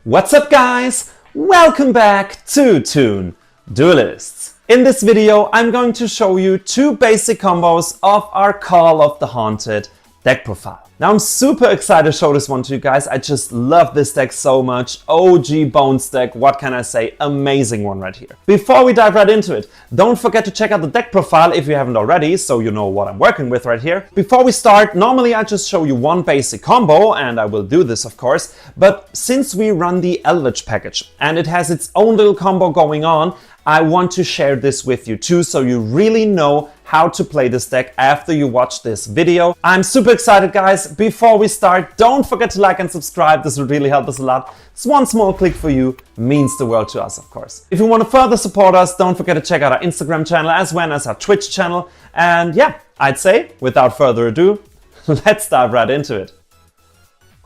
What's up guys? Welcome back to Toon, Duelists. In this video I'm going to show you two basic combos of our Call of the Haunted deck profile. Now I'm super excited to show this one to you guys. I just love this deck so much. OG Bones deck, what can I say? Amazing one right here. Before we dive right into it, don't forget to check out the deck profile if you haven't already, so you know what I'm working with right here. Before we start, normally I just show you one basic combo, and I will do this of course, but since we run the Eldlich package and it has its own little combo going on, I want to share this with you too, so you really know how to play this deck after you watch this video. I'm super excited guys. Before we start, don't forget to like and subscribe. This would really help us a lot. It's one small click for you, means the world to us of course. If you want to further support us, don't forget to check out our Instagram channel as well as our Twitch channel. And yeah, I'd say without further ado, let's dive right into it.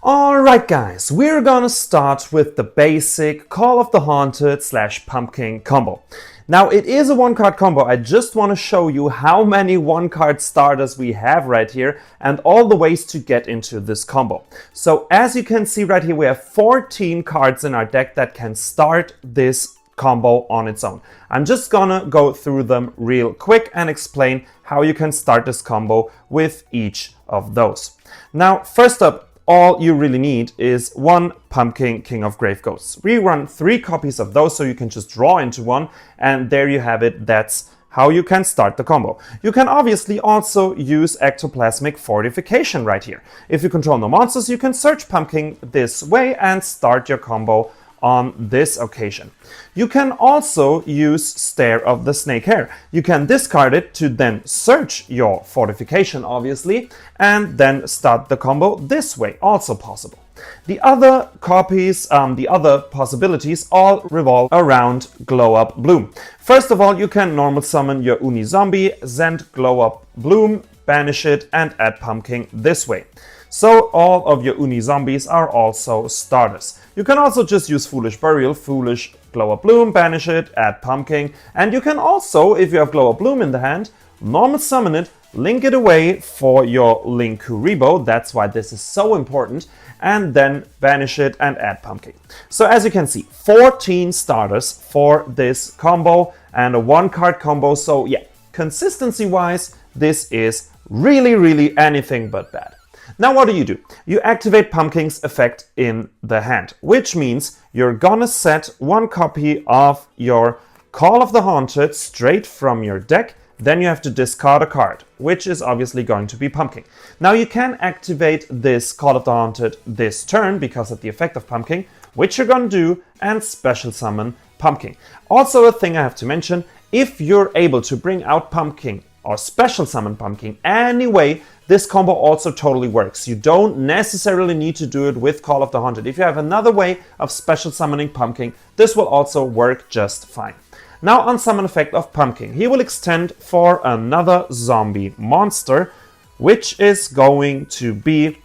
Alright guys, we're gonna start with the basic Call of the Haunted / Pumpkin combo. Now it is a one card combo. I just want to show you how many one card starters we have right here and all the ways to get into this combo. So as you can see right here, we have 14 cards in our deck that can start this combo on its own. I'm just gonna go through them real quick and explain how you can start this combo with each of those. Now first up, all you really need is one Pumpkin King of Grave Ghosts. We run 3 copies of those, so you can just draw into one, and there you have it. That's how you can start the combo. You can obviously also use Ectoplasmic Fortification right here. If you control no monsters, you can search Pumpkin this way and start your combo on this occasion. You can also use Stare of the Snake Hair. You can discard it to then search your fortification, obviously, and then start the combo this way, also possible. The other copies, the other possibilities all revolve around Glow Up Bloom. First of all, you can normal summon your Uni Zombie, send Glow Up Bloom, banish it, and add Pumpkin this way. So all of your Uni Zombies are also starters. You can also just use Foolish Burial, Foolish Glow Up Bloom, banish it, add Pumpkin, and you can also, if you have Glow Up Bloom in the hand, normal summon it, link it away for your Linkuriboh, that's why this is so important, and then banish it and add Pumpkin. So as you can see, 14 starters for this combo and a one card combo, so yeah, consistency wise, this is really anything but bad. Now what do? You activate Pumpkin's effect in the hand, which means you're gonna set one copy of your Call of the Haunted straight from your deck, then you have to discard a card, which is obviously going to be Pumpkin. Now you can activate this Call of the Haunted this turn because of the effect of Pumpkin, which you're gonna do, and special summon Pumpkin. Also a thing I have to mention, if you're able to bring out Pumpkin or special summon Pumpkin anyway, this combo also totally works. You don't necessarily need to do it with Call of the Haunted. If you have another way of special summoning Pumpkin, this will also work just fine. Now on summon effect of Pumpkin, he will extend for another zombie monster, which is going to be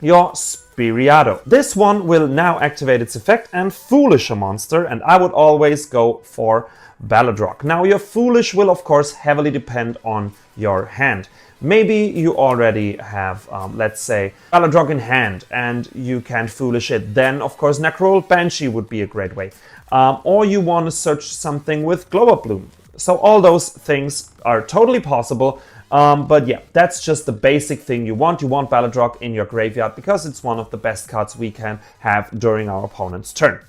your Spiriado. This one will now activate its effect and Foolish a monster, and I would always go for Balladrock. Now your Foolish will of course heavily depend on your hand. Maybe you already have, let's say, Balladrock in hand and you can't Foolish it. Then, of course, Necroll Banshee would be a great way. Or you want to search something with Glow Up Bloom. So all those things are totally possible. But yeah, that's just the basic thing you want. You want Balladrock in your graveyard because it's one of the best cards we can have during our opponent's turn.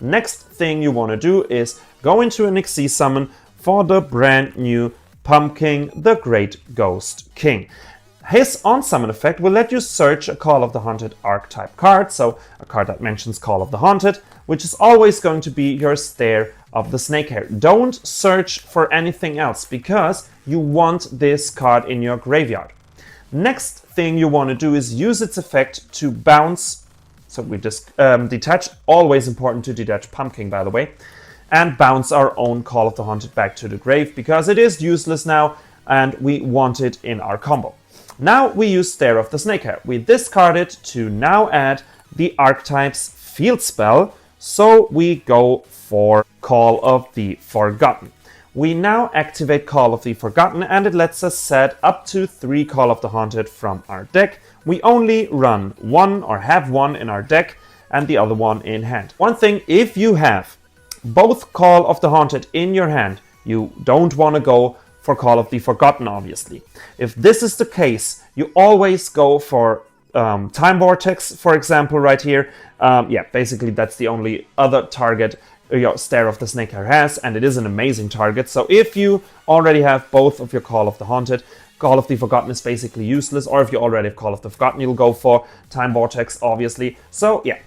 Next thing you want to do is go into an Nexus summon for the brand new Pumpkin, the Great Ghost King. His on-summon effect will let you search a Call of the Haunted archetype card, so a card that mentions Call of the Haunted, which is always going to be your Stare of the Snake Hair. Don't search for anything else because you want this card in your graveyard. Next thing you want to do is use its effect to bounce, so we just detach, always important to detach Pumpkin by the way, and bounce our own Call of the Haunted back to the grave because it is useless now and we want it in our combo. Now we use Stare of the Snake Hair. We discard it to now add the archetype's field spell, so we go for Call of the Forgotten. We now activate Call of the Forgotten and it lets us set up to 3 Call of the Haunted from our deck. We only run one or have one in our deck and the other one in hand. One thing, if you have both Call of the Haunted in your hand, you don't want to go for Call of the Forgotten, obviously. If this is the case, you always go for Time Vortex, for example, right here. Yeah, basically that's the only other target your Stare of the Snakehair has, and it is an amazing target. So if you already have both of your Call of the Haunted, Call of the Forgotten is basically useless, or if you already have Call of the Forgotten, you'll go for Time Vortex, obviously. So yeah,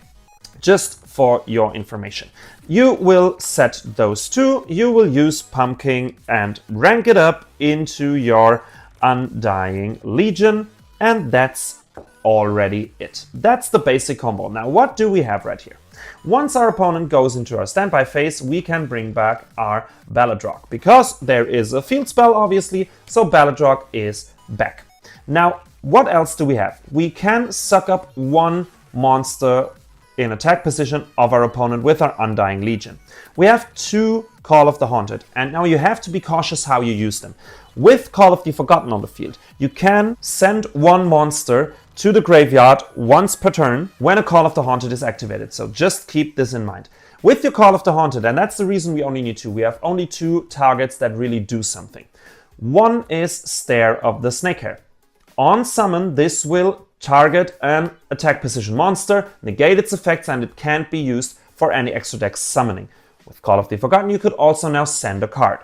just for your information. You will set those two, you will use Pumpkin and rank it up into your Undying Legion, and that's already it. That's the basic combo. Now, what do we have right here? Once our opponent goes into our standby phase, we can bring back our Balladrock, because there is a field spell, obviously, so Balladrock is back. Now, what else do we have? We can suck up one monster in attack position of our opponent with our Undying Legion. We have two Call of the Haunted, and now you have to be cautious how you use them. With Call of the Forgotten on the field, you can send one monster to the graveyard once per turn when a Call of the Haunted is activated, so just keep this in mind. With your Call of the Haunted, and that's the reason we only need two, we have only two targets that really do something. One is Stare of the Snakehair. On summon, this will target an attack position monster, negate its effects, and it can't be used for any extra deck summoning. With Call of the Forgotten, you could also now send a card.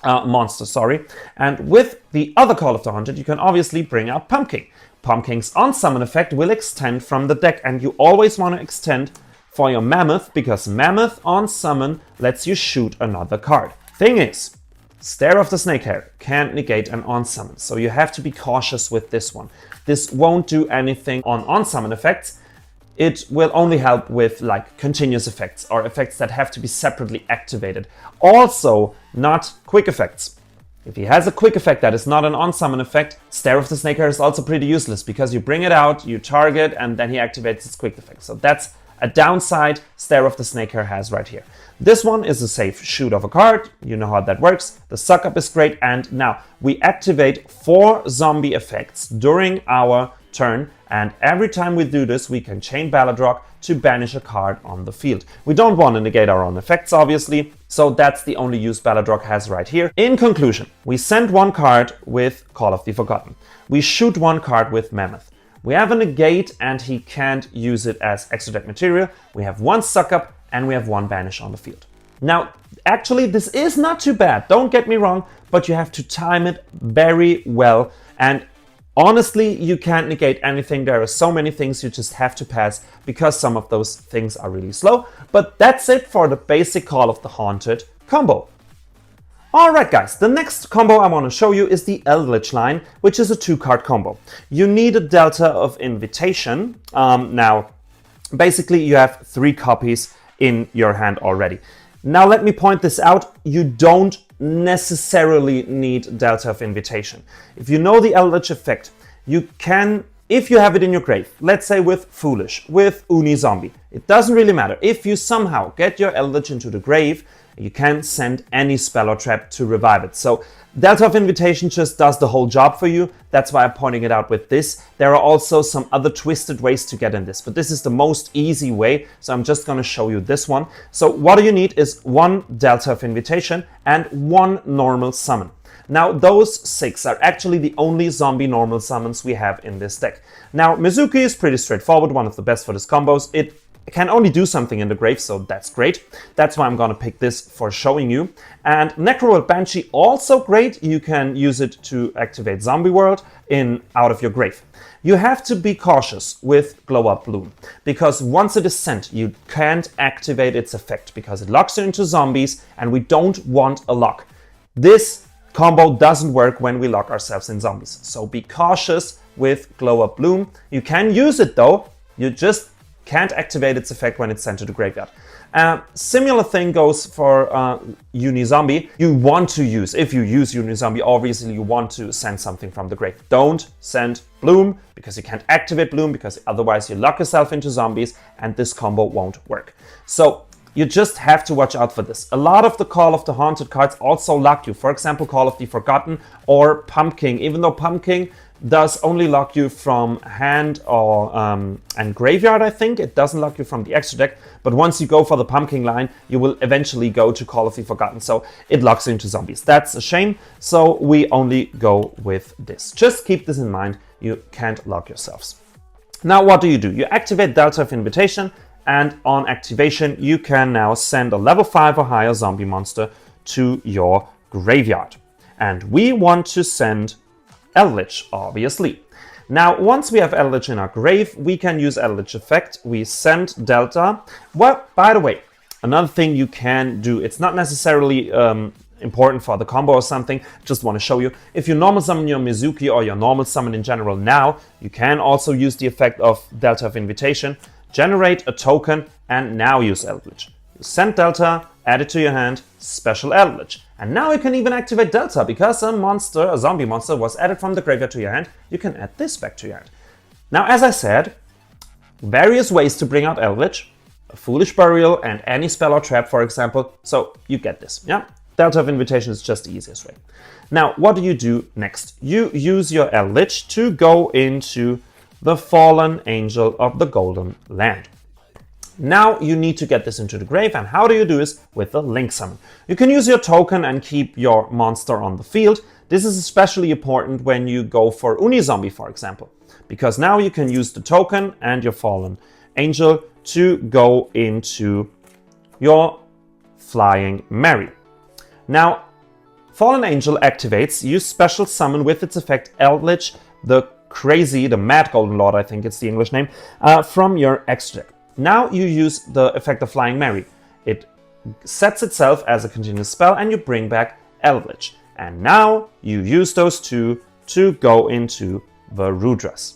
Monster, sorry. And with the other Call of the Haunted, you can obviously bring out Pumpkin. Pumpkin's on-summon effect will extend from the deck, and you always want to extend for your Mammoth, because Mammoth on-summon lets you shoot another card. Thing is, Stare of the Snakehair can't negate an on-summon, so you have to be cautious with this one. This won't do anything on summon effects. It will only help with like continuous effects or effects that have to be separately activated. Also, not quick effects. If he has a quick effect that is not an on-summon effect, Stare of the Snakehair is also pretty useless, because you bring it out, you target, and then he activates its quick effect. So that's a downside Stare of the Snakehair has right here. This one is a safe shoot of a card, you know how that works. The suck up is great, and now we activate 4 zombie effects during our turn, and every time we do this we can chain Balladrock to banish a card on the field. We don't want to negate our own effects, obviously, so that's the only use Balladrock has right here. In conclusion, we send one card with Call of the Forgotten. We shoot one card with Mammoth. We have a negate and he can't use it as extra deck material. We have one suck up and we have one banish on the field. Now, actually, this is not too bad, don't get me wrong, but you have to time it very well. And honestly, you can't negate anything. There are so many things you just have to pass because some of those things are really slow. But that's it for the basic Call of the Haunted combo. Alright guys, the next combo I want to show you is the Eldlich line, which is a 2-card combo. You need a Delta of Invitation. Now, basically you have 3 copies in your hand already. Now let me point this out, you don't necessarily need Delta of Invitation. If you know the Eldlich effect, you can, if you have it in your grave, let's say with Foolish, with Uni Zombie, it doesn't really matter. If you somehow get your Eldlich into the grave, you can send any spell or trap to revive it. So Delta of Invitation just does the whole job for you. That's why I'm pointing it out with this. There are also some other twisted ways to get in this, but this is the most easy way. So I'm just going to show you this one. So what you need is 1 Delta of Invitation and 1 normal summon. Now those 6 are actually the only zombie normal summons we have in this deck. Now Mizuki is pretty straightforward, one of the best for this combos. It can only do something in the grave, so that's great. That's why I'm gonna pick this for showing you. And Necroworld Banshee, also great. You can use it to activate Zombie World out of your grave. You have to be cautious with Glow Up Bloom, because once it is sent, you can't activate its effect because it locks you into zombies, and we don't want a lock. This combo doesn't work when we lock ourselves in zombies, so be cautious with Glow Up Bloom. You can use it though, you just can't activate its effect when it's sent to the graveyard. Similar thing goes for Uni Zombie. You want to use, if you use Uni Zombie, obviously you want to send something from the grave. Don't send Bloom, because you can't activate Bloom, because otherwise you lock yourself into zombies and this combo won't work. So you just have to watch out for this. A lot of the Call of the Haunted cards also lock you. For example, Call of the Forgotten or Pumpkin. Even though Pumpkin does only lock you from hand or and graveyard, I think. It doesn't lock you from the extra deck, but once you go for the pumpkin line, you will eventually go to Call of the Forgotten, so it locks you into zombies. That's a shame, so we only go with this. Just keep this in mind, you can't lock yourselves. Now what do? You activate Delta of Invitation, and on activation you can now send a level 5 or higher zombie monster to your graveyard. And we want to send Eldlich, obviously. Now, once we have Eldlich in our grave, we can use Eldlich effect. We send Delta. Well, by the way, another thing you can do, it's not necessarily important for the combo or something, just want to show you. If you normal summon your Mizuki or your normal summon in general now, you can also use the effect of Delta of Invitation, generate a token, and now use Eldlich. You send Delta, add it to your hand, special Eldlich. And now you can even activate Delta, because a zombie monster was added from the graveyard to your hand, you can add this back to your hand. Now, as I said, various ways to bring out Eldlich, a Foolish Burial and any spell or trap, for example, so you get this, yeah? Delta of Invitation is just the easiest way. Now, what do you do next? You use your Eldlich to go into the Fallen Angel of the Golden Land. Now you need to get this into the grave, and how do you do this? With the Link Summon. You can use your token and keep your monster on the field. This is especially important when you go for Unizombie, for example, because now you can use the token and your Fallen Angel to go into your Flying Mary. Now, Fallen Angel activates, you special summon with its effect Eldlich, the Mad Golden Lord, I think it's the English name, from your extra deck. Now you use the effect of Flying Mary. It sets itself as a continuous spell and you bring back Eldlich. And now you use those two to go into the Rudras.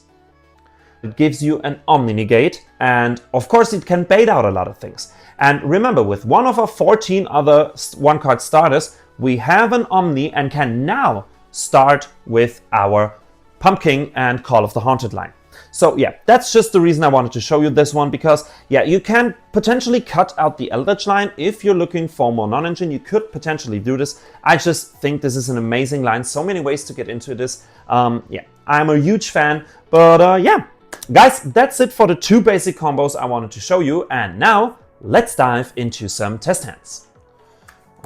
It gives you an Omni-Negate, and of course it can bait out a lot of things. And remember, with one of our 14 other one-card starters, we have an Omni and can now start with our Pumpkin and Call of the Haunted line. So yeah, that's just the reason I wanted to show you this one, because yeah, you can potentially cut out the Eldlich line. If you're looking for more non-engine, you could potentially do this. I just think this is an amazing line. So many ways to get into this. Yeah, I'm a huge fan, but yeah. Guys, that's it for the 2 basic combos I wanted to show you, and now let's dive into some test hands.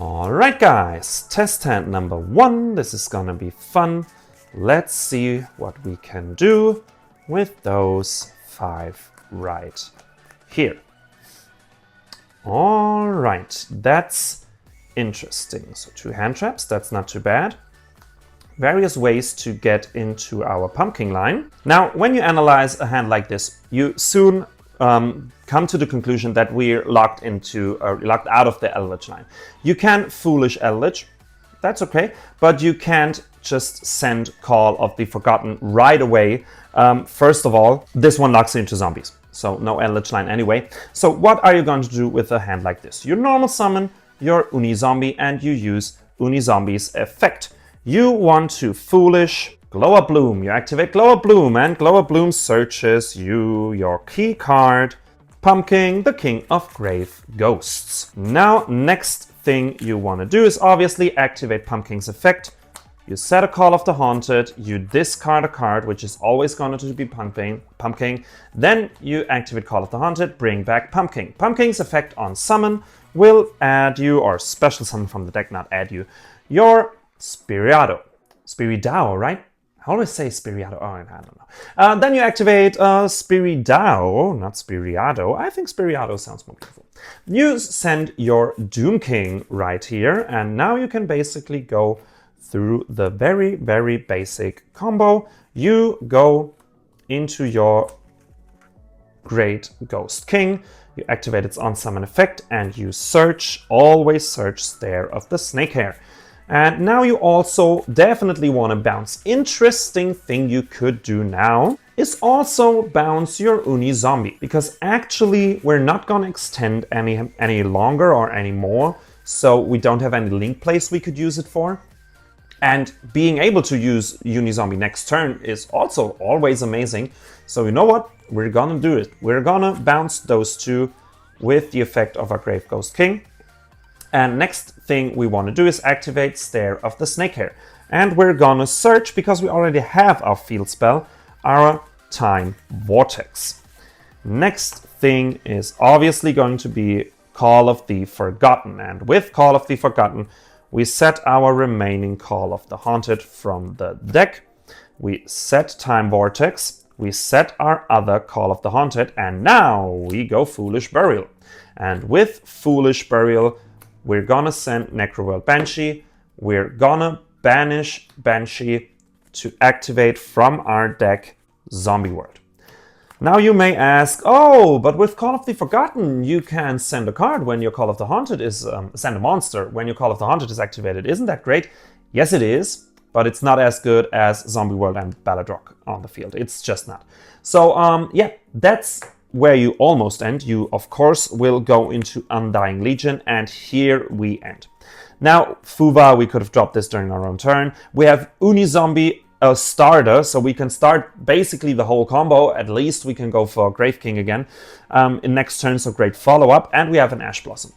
Alright guys, test hand number 1, this is gonna be fun. Let's see what we can do with those 5 right here. Alright, that's interesting. So 2 hand traps, that's not too bad. Various ways to get into our pumpkin line. Now, when you analyze a hand like this, you soon come to the conclusion that we're locked out of the Eldlich line. You can Foolish Eldlich, that's okay, but you can't just send Call of the Forgotten right away. First of all, this one locks you into zombies, so no Eldlich line anyway. So what are you going to do with a hand like this? You normal summon your Unizombie and you use Unizombie's effect. You want to Foolish Glow Up Bloom. You activate Glow Up Bloom, and Glow Up Bloom searches you your key card, Pumpkin, the King of Grave Ghosts. Now, next thing you want to do is obviously activate Pumpkin's effect. You set a Call of the Haunted, you discard a card, which is always going to be Pumpkin. Then you activate Call of the Haunted, bring back Pumpkin. Pumpkin's effect on summon will add you, or special summon from the deck, not add you, your Spiridao, right? I always say Spiridao. Oh, I don't know. Then you activate Spiridao, not Spiridao. I think Spiridao sounds more beautiful. You send your Doom King right here, and now you can basically go through the very, very basic combo. You go into your Great Ghost King, you activate its on-summon effect, and you search, always search Stare of the Snakehair. And now you also definitely want to bounce. Interesting thing you could do now is also bounce your Unizombie, because actually we're not going to extend any longer or any more, so we don't have any link place we could use it for. And being able to use Unizombie next turn is also always amazing. So you know what? We're gonna do it. We're gonna bounce those two with the effect of our Grave Ghost King. And next thing we want to do is activate Stare of the Snakehair. And we're gonna search, because we already have our field spell, our Time Vortex. Next thing is obviously going to be Call of the Forgotten. And with Call of the Forgotten, we set our remaining Call of the Haunted from the deck. We set Time Vortex. We set our other Call of the Haunted. And now we go Foolish Burial. And with Foolish Burial, we're gonna send Necroworld Banshee. We're gonna banish Banshee to activate from our deck Zombie World. Now you may ask, oh, but with Call of the Forgotten, you can send a card when your Call of the Haunted is, send a monster when your Call of the Haunted is activated. Isn't that great? Yes, it is, but it's not as good as Zombie World and Baladrock on the field. It's just not. So, yeah, that's where you almost end. You, of course, will go into Undying Legion, and here we end. Now, Fuva, we could have dropped this during our own turn. We have Unizombie, a starter, so we can start basically the whole combo. At least we can go for Grave King again in next turn, so great follow-up. And we have an Ash Blossom.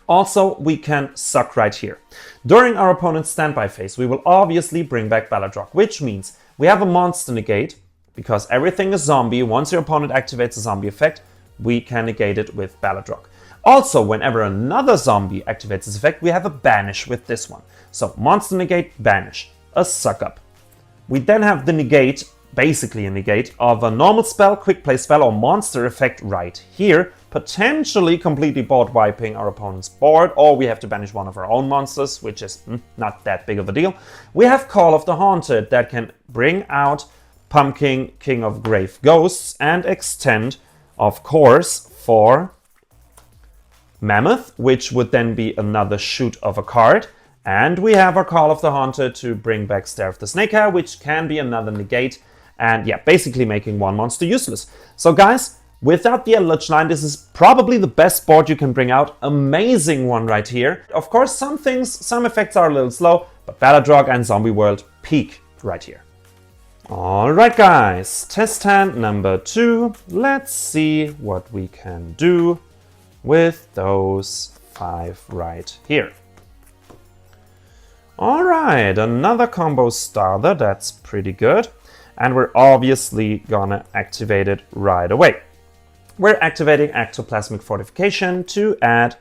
Also, we can suck right here. During our opponent's standby phase, we will obviously bring back Baladrock, which means we have a monster negate, because everything is zombie. Once your opponent activates a zombie effect, we can negate it with Baladrock. Also, whenever another zombie activates this effect, we have a banish with this one. So, monster negate, banish, a suck up. We then have the negate, basically a negate, of a normal spell, quick play spell, or monster effect right here, potentially completely board wiping our opponent's board, or we have to banish one of our own monsters, which is not that big of a deal. We have Call of the Haunted that can bring out Pumpkin, King of Grave Ghosts, and extend, of course, for Mammoth, which would then be another shoot of a card. And we have our Call of the Haunted to bring back Stare of the Snakehair, which can be another negate. And yeah, basically making one monster useless. So guys, without the Eldlich line, this is probably the best board you can bring out. Amazing one right here. Of course, some effects are a little slow, but Baladrock and Zombie World peak right here. Alright guys, test hand number 2. Let's see what we can do with those 5 right here. Alright, another combo starter, that's pretty good. And we're obviously gonna activate it right away. We're activating Ectoplasmic Fortification to add,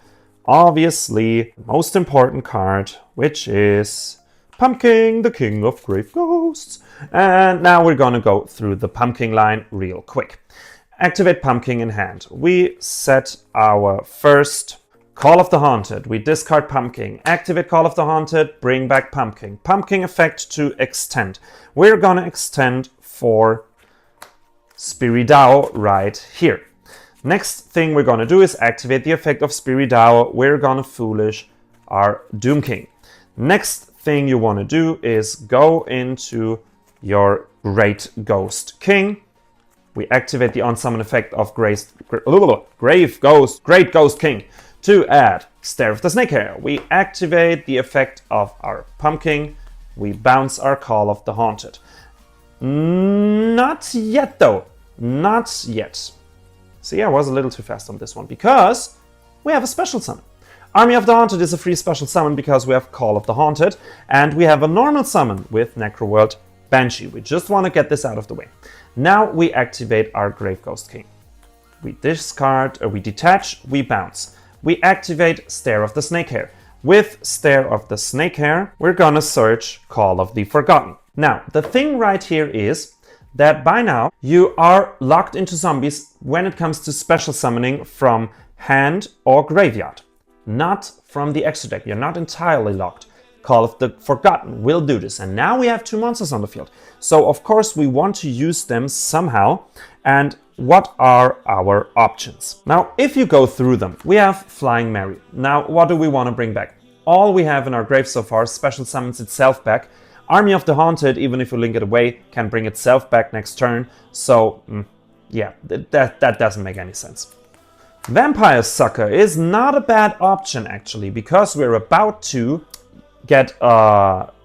obviously, the most important card, which is Pumpkin, the King of Grave Ghosts. And now we're gonna go through the Pumpkin line real quick. Activate Pumpkin in hand. We set our first Call of the Haunted. We discard Pumpkin. Activate Call of the Haunted. Bring back Pumpkin. Pumpkin effect to extend. We're gonna extend for Spiridao right here. Next thing we're gonna do is activate the effect of Spiridao. We're gonna Foolish our Doom King. Next thing you wanna do is go into your Great Ghost King. We activate the on-summon effect of Great Ghost King to add Stare of the Snakehair. We activate the effect of our Pumpkin. We bounce our Call of the Haunted. Not yet though. Not yet. See, I was a little too fast on this one because we have a special summon. Army of the Haunted is a free special summon because we have Call of the Haunted, and we have a normal summon with Necroworld Banshee. We just want to get this out of the way. Now we activate our Grave Ghost King. We discard, or we detach, we bounce. We activate Stare of the Snakehair. With Stare of the Snakehair, we're gonna search Call of the Forgotten. Now, the thing right here is that by now you are locked into zombies when it comes to special summoning from hand or graveyard, not from the extra deck. You're not entirely locked. Call of the Forgotten will do this. And now we have 2 monsters on the field. So of course we want to use them somehow. And what are our options? Now, if you go through them, we have Flying Mary. Now, what do we want to bring back? All we have in our grave so far special summons itself back. Army of the Haunted, even if you link it away, can bring itself back next turn. So, yeah, that doesn't make any sense. Vampire Sucker is not a bad option, actually, because we're about to get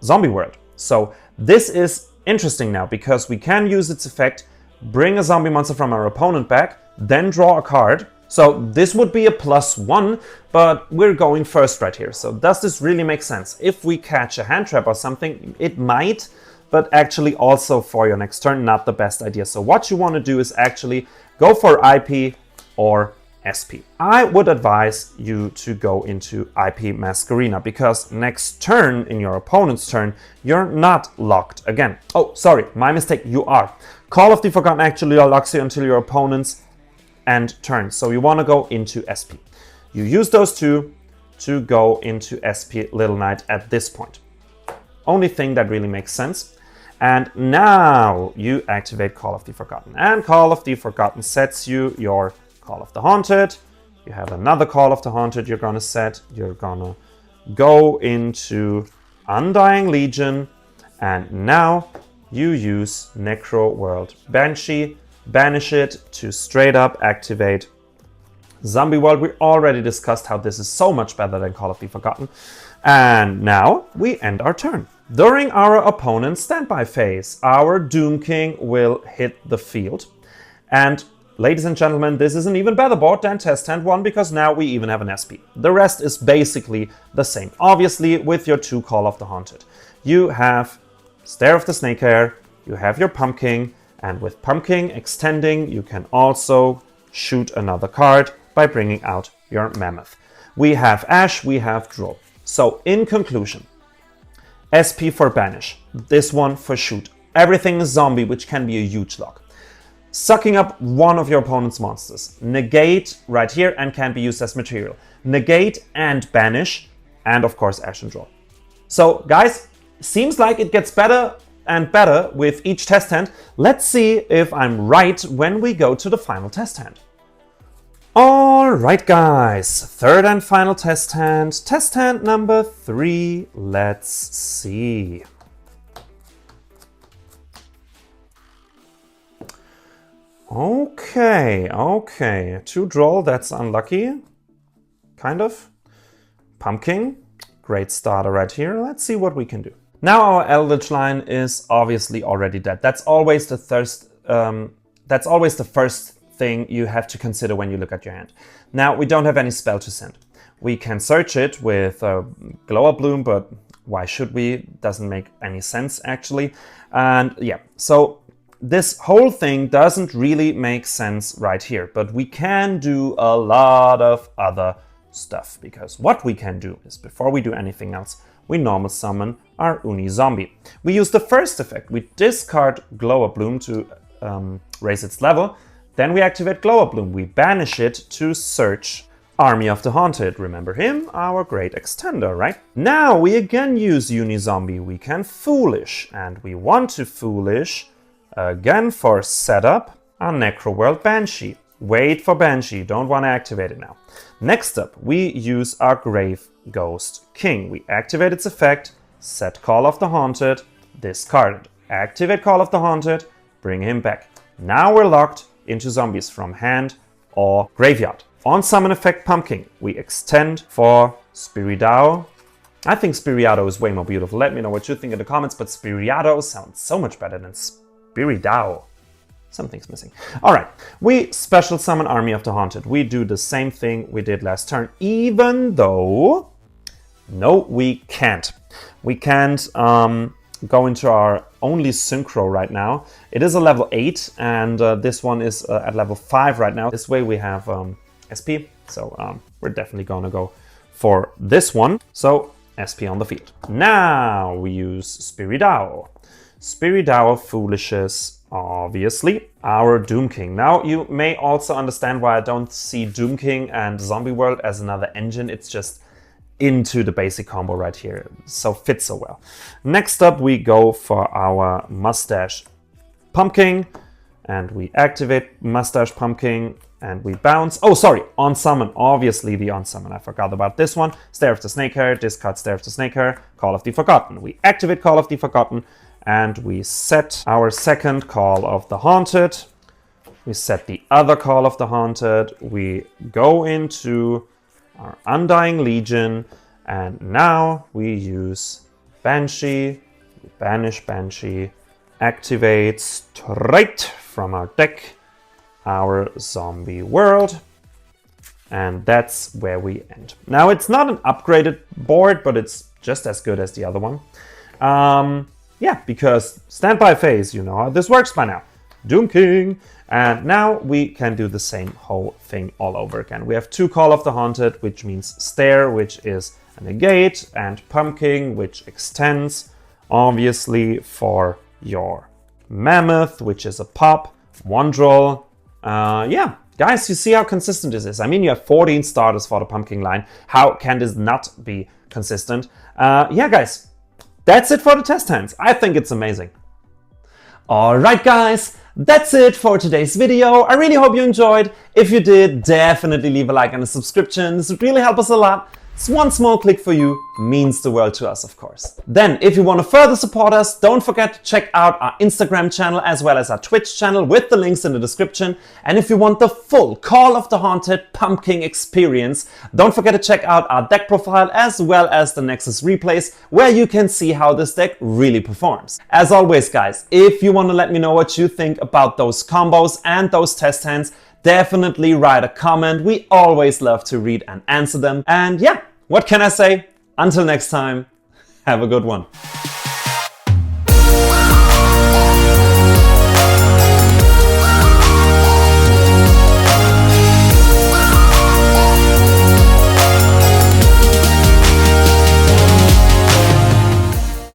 Zombie World. So this is interesting now, because we can use its effect, bring a zombie monster from our opponent back, then draw a card, So this would be a +1, but we're going first right here. So does this really make sense? If we catch a hand trap or something, it might, but actually also for your next turn, not the best idea. So what you want to do is actually go for IP or SP. I would advise you to go into IP Masquerena, because next turn, in your opponent's turn, you're not locked again. Oh, sorry, my mistake, you are. Call of the Forgotten actually locks you until your opponent's end turn. So you want to go into SP. You use those two to go into SP Little Knight at this point. Only thing that really makes sense. And now you activate Call of the Forgotten. And Call of the Forgotten sets you your Call of the Haunted. You have another Call of the Haunted you're gonna set. You're gonna go into Undying Legion, and now you use Necro World Banshee, banish it to straight up activate Zombie World. We already discussed how this is so much better than Call of the Forgotten. And now we end our turn. During our opponent's standby phase, our Doom King will hit the field. And ladies and gentlemen, this is an even better board than Testhand 1, because now we even have an SP. The rest is basically the same. Obviously, with your 2 Call of the Haunted. You have Stare of the Snakehair, you have your Pumpkin, and with Pumpkin extending, you can also shoot another card by bringing out your Mammoth. We have Ash, we have Draw. So, in conclusion, SP for Banish, this one for Shoot. Everything is Zombie, which can be a huge lock. Sucking up one of your opponent's monsters. Negate right here and can be used as material. Negate and banish, and of course Ash and Draw. So guys, seems like it gets better and better with each test hand. Let's see if I'm right when we go to the final test hand. Alright guys, third and final test hand number 3, let's see. Okay, 2 Draw, that's unlucky. Kind of. Pumpkin, great starter right here. Let's see what we can do. Now our Eldlich line is obviously already dead. That's always the first thing you have to consider when you look at your hand. Now we don't have any spell to send. We can search it with Glow Up Bloom, but why should we? Doesn't make any sense actually. And yeah, so this whole thing doesn't really make sense right here, but we can do a lot of other stuff, because what we can do is, before we do anything else, we normal summon our Uni Zombie. We use the first effect. We discard Glow Up Bloom to raise its level. Then we activate Glow Up Bloom. We banish it to search Army of the Haunted. Remember him? Our great extender, right? Now we again use Uni Zombie. We can Foolish, and we want to Foolish again for setup our Necro World Banshee. Wait for Banshee, don't want to activate it now. Next up, we use our Grave Ghost King. We activate its effect, set Call of the Haunted, discard it. Activate Call of the Haunted, bring him back. Now we're locked into zombies from hand or graveyard. On summon effect Pumpkin, we extend for Spiridae. I think Spiridae is way more beautiful. Let me know what you think in the comments, but Spiridae sounds so much better than Spiridae. Something's missing. Alright, we special summon Army of the Haunted. We do the same thing we did last turn, even though... No, we can't. We can't go into our only Synchro right now. It is a level 8, and this one is at level 5 right now. This way we have SP, so we're definitely gonna go for this one. So, SP on the field. Now we use Spiridae. Spiridae Foolishes, obviously, our Doom King. Now, you may also understand why I don't see Doom King and Zombie World as another engine. It's just into the basic combo right here. So fits so well. Next up, we go for our Mustache Pumpkin, and we activate Mustache Pumpkin, and we bounce. Oh, sorry, on summon. Obviously, the on summon. I forgot about this one. Stare of the Snakehair, discard Stare of the Snakehair, Call of the Forgotten. We activate Call of the Forgotten, and we set our second Call of the Haunted. We set the other Call of the Haunted. We go into our Undying Legion, and now we use Banshee. We banish Banshee. Activate straight from our deck our Zombie World. And that's where we end. Now, it's not an upgraded board, but it's just as good as the other one. Yeah, because standby phase, you know how this works by now. Doom King. And now we can do the same whole thing all over again. We have 2 Call of the Haunted, which means Stare, which is a negate, and Pumpkin, which extends, obviously, for your Mammoth, which is a pop, 1 draw. Yeah, guys, you see how consistent this is. I mean, you have 14 starters for the Pumpkin line. How can this not be consistent? Yeah, guys, that's it for the test hands. I think it's amazing. Alright guys, that's it for today's video. I really hope you enjoyed. If you did, definitely leave a like and a subscription. This would really help us a lot. It's one small click for you, means the world to us, of course. Then, if you want to further support us, don't forget to check out our Instagram channel as well as our Twitch channel with the links in the description. And if you want the full Call of the Haunted Pumpkin experience, don't forget to check out our deck profile as well as the Nexus replays, where you can see how this deck really performs. As always, guys, if you want to let me know what you think about those combos and those test hands, definitely write a comment. We always love to read and answer them. And yeah, what can I say? Until next time, have a good one.